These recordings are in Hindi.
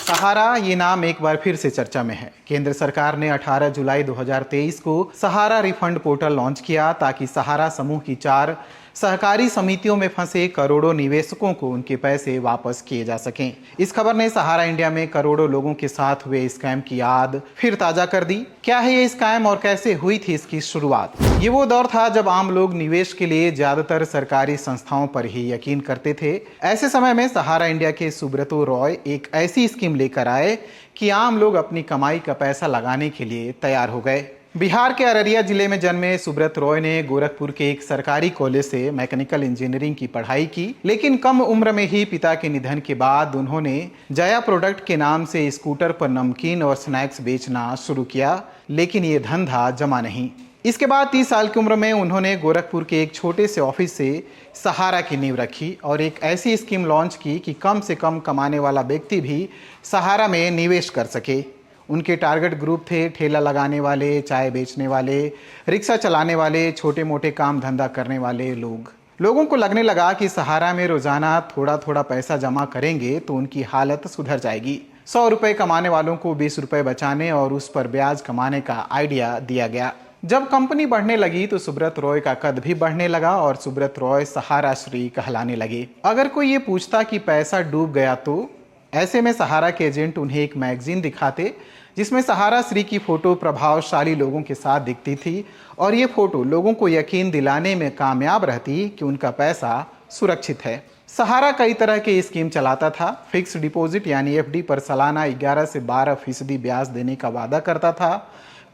सहारा ये नाम एक बार फिर से चर्चा में है। केंद्र सरकार ने 18 जुलाई 2023 को सहारा रिफंड पोर्टल लॉन्च किया ताकि सहारा समूह की 4 सहकारी समितियों में फंसे करोड़ों निवेशकों को उनके पैसे वापस किए जा सकें। इस खबर ने सहारा इंडिया में करोड़ों लोगों के साथ हुए स्कैम की याद फिर ताजा कर दी। क्या है ये स्कैम और कैसे हुई थी इसकी शुरुआत? ये वो दौर था जब आम लोग निवेश के लिए ज्यादातर सरकारी संस्थाओं पर ही यकीन करते थे। ऐसे समय में सहारा इंडिया के सुब्रतो रॉय एक ऐसी स्कीम लेकर आए कि आम लोग अपनी कमाई का पैसा लगाने के लिए तैयार हो गए। बिहार के अररिया जिले में जन्मे सुब्रत रॉय ने गोरखपुर के एक सरकारी कॉलेज से मैकेनिकल इंजीनियरिंग की पढ़ाई की, लेकिन कम उम्र में ही पिता के निधन के बाद उन्होंने जया प्रोडक्ट के नाम से स्कूटर पर नमकीन और स्नैक्स बेचना शुरू किया, लेकिन ये धंधा जमा नहीं। इसके बाद 30 साल की उम्र में उन्होंने गोरखपुर के एक छोटे से ऑफिस से सहारा की नींव रखी और एक ऐसी स्कीम लॉन्च की कि कम से कम कमाने वाला व्यक्ति भी सहारा में निवेश कर सके। उनके टारगेट ग्रुप थे ठेला लगाने वाले, चाय बेचने वाले, रिक्शा चलाने वाले, छोटे मोटे काम धंधा करने वाले लोग। लोगों को लगने लगा कि सहारा में रोजाना थोड़ा थोड़ा पैसा जमा करेंगे तो उनकी हालत सुधर जाएगी। 100 रुपये कमाने वालों को 20 रुपये बचाने और उस पर ब्याज कमाने का आइडिया दिया गया। जब कंपनी बढ़ने लगी तो सुब्रत रॉय का कद भी बढ़ने लगा और सुब्रत रॉय सहारा श्री कहलाने लगे। अगर कोई ये पूछता कि पैसा डूब गया तो ऐसे में सहारा के एजेंट उन्हें एक मैगजीन दिखाते जिसमें सहारा श्री की फोटो प्रभावशाली लोगों के साथ दिखती थी और ये फोटो लोगों को यकीन दिलाने में कामयाब रहती कि उनका पैसा सुरक्षित है। सहारा कई तरह के स्कीम चलाता था। फिक्स डिपॉजिट यानी एफडी पर सालाना 11 से 12% ब्याज देने का वादा करता था।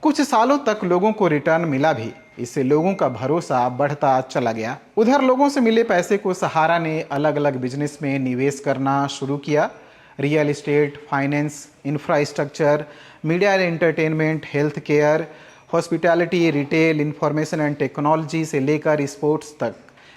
कुछ सालों तक लोगों को रिटर्न मिला भी। इससे लोगों का भरोसा बढ़ता चला गया। उधर लोगों से मिले पैसे को सहारा ने अलग अलग बिजनेस में निवेश करना शुरू किया। Real estate, finance, infrastructure, media and entertainment, health care, hospitality, retail, information and technology से लेकर स्पोर्ट्स तक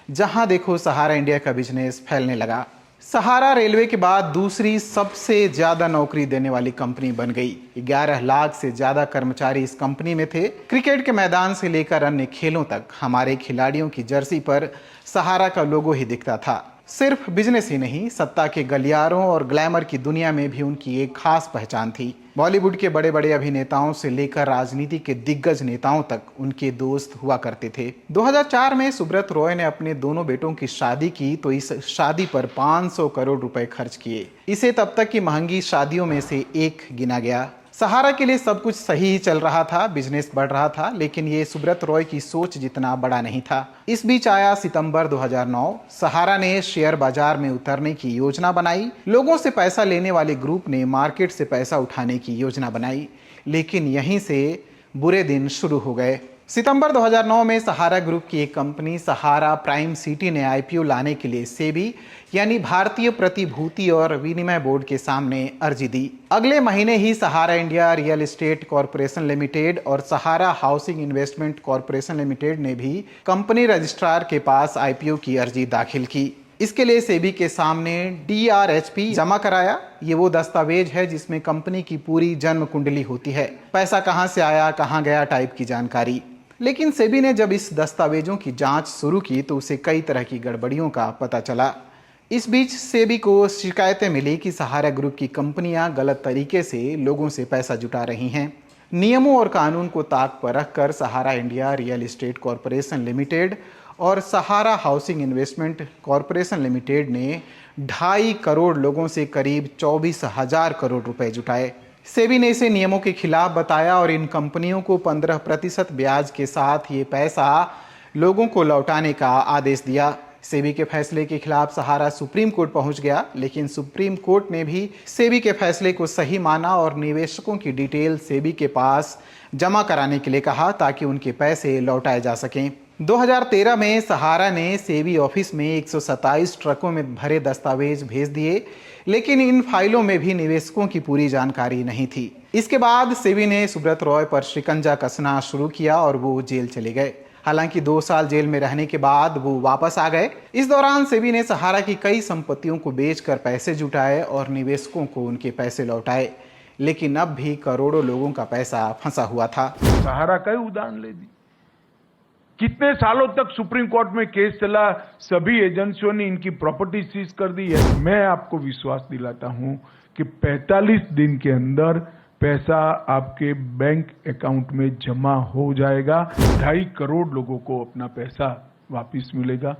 जहां देखो सहारा इंडिया का बिजनेस फैलने लगा। सहारा रेलवे के बाद दूसरी सबसे ज्यादा नौकरी देने वाली कंपनी बन गई। 11 लाख से ज्यादा कर्मचारी इस कंपनी में थे। क्रिकेट के मैदान से लेकर अन्य खेलों तक हमारे खिलाड़ियों की जर्सी पर सहारा का लोगो ही दिखता था। सिर्फ बिजनेस ही नहीं, सत्ता के गलियारों और ग्लैमर की दुनिया में भी उनकी एक खास पहचान थी। बॉलीवुड के बड़े बड़े अभिनेताओं से लेकर राजनीति के दिग्गज नेताओं तक उनके दोस्त हुआ करते थे। 2004 में सुब्रत रॉय ने अपने दोनों बेटों की शादी की तो इस शादी पर 500 करोड़ रुपए खर्च किए। इसे तब तक की महंगी शादियों में से एक गिना गया। सहारा के लिए सब कुछ सही ही चल रहा था, बिजनेस बढ़ रहा था, लेकिन ये सुब्रत रॉय की सोच जितना बड़ा नहीं था। इस बीच आया सितंबर 2009। सहारा ने शेयर बाजार में उतरने की योजना बनाई। लोगों से पैसा लेने वाले ग्रुप ने मार्केट से पैसा उठाने की योजना बनाई, लेकिन यहीं से बुरे दिन शुरू हो गए। सितंबर 2009 में सहारा ग्रुप की एक कंपनी सहारा प्राइम सिटी ने आईपीओ लाने के लिए सेबी यानी भारतीय प्रतिभूति और विनिमय बोर्ड के सामने अर्जी दी। अगले महीने ही Sahara India Real Estate Corporation Limited और Sahara Housing Investment Corporation Limited ने भी कंपनी रजिस्ट्रार के पास आईपीओ की अर्जी दाखिल की। इसके लिए सेबी के सामने DRHP जमा कराया। ये वो दस्तावेज है जिसमें कंपनी की पूरी जन्म कुंडली होती है, पैसा कहां से आया, कहां गया टाइप की जानकारी। लेकिन सेबी ने जब इस दस्तावेजों की जांच शुरू की तो उसे कई तरह की गड़बड़ियों का पता चला। इस बीच सेबी को शिकायतें मिली कि सहारा ग्रुप की कंपनियां गलत तरीके से लोगों से पैसा जुटा रही हैं। नियमों और कानून को ताक पर रखकर Sahara India Real Estate Corporation Limited और Sahara Housing Investment Corporation Limited ने 2.5 करोड़ लोगों से करीब 24,000 करोड़ रुपए जुटाए। सेबी ने इसे नियमों के खिलाफ बताया और इन कंपनियों को 15% ब्याज के साथ ये पैसा लोगों को लौटाने का आदेश दिया। सेबी के फैसले के खिलाफ सहारा सुप्रीम कोर्ट पहुंच गया, लेकिन सुप्रीम कोर्ट ने भी सेबी के फैसले को सही माना और निवेशकों की डिटेल सेबी के पास जमा कराने के लिए कहा ताकि उनके पैसे लौटाए जा सकें। 2013 में सहारा ने सेबी ऑफिस में 127 ट्रकों में भरे दस्तावेज भेज दिए, लेकिन इन फाइलों में भी निवेशकों की पूरी जानकारी नहीं थी। इसके बाद सेबी ने सुब्रत रॉय पर शिकंजा कसना शुरू किया और वो जेल चले गए। हालांकि 2 साल जेल में रहने के बाद वो वापस आ गए। इस दौरान सेबी ने सहारा की कई संपत्तियों को बेचकर पैसे जुटाए और निवेशकों को उनके पैसे लौटाए, लेकिन अब भी करोड़ों लोगों का पैसा फंसा हुआ था। सहारा कई उदाहरण ले दी। कितने सालों तक सुप्रीम कोर्ट में केस चला, सभी एजेंसियों ने इनकी प्रॉपर्टी सीज कर दी है। मैं आपको विश्वास दिलाता हूं कि 45 दिन के अंदर पैसा आपके बैंक अकाउंट में जमा हो जाएगा। 2.5 करोड़ लोगों को अपना पैसा वापिस मिलेगा।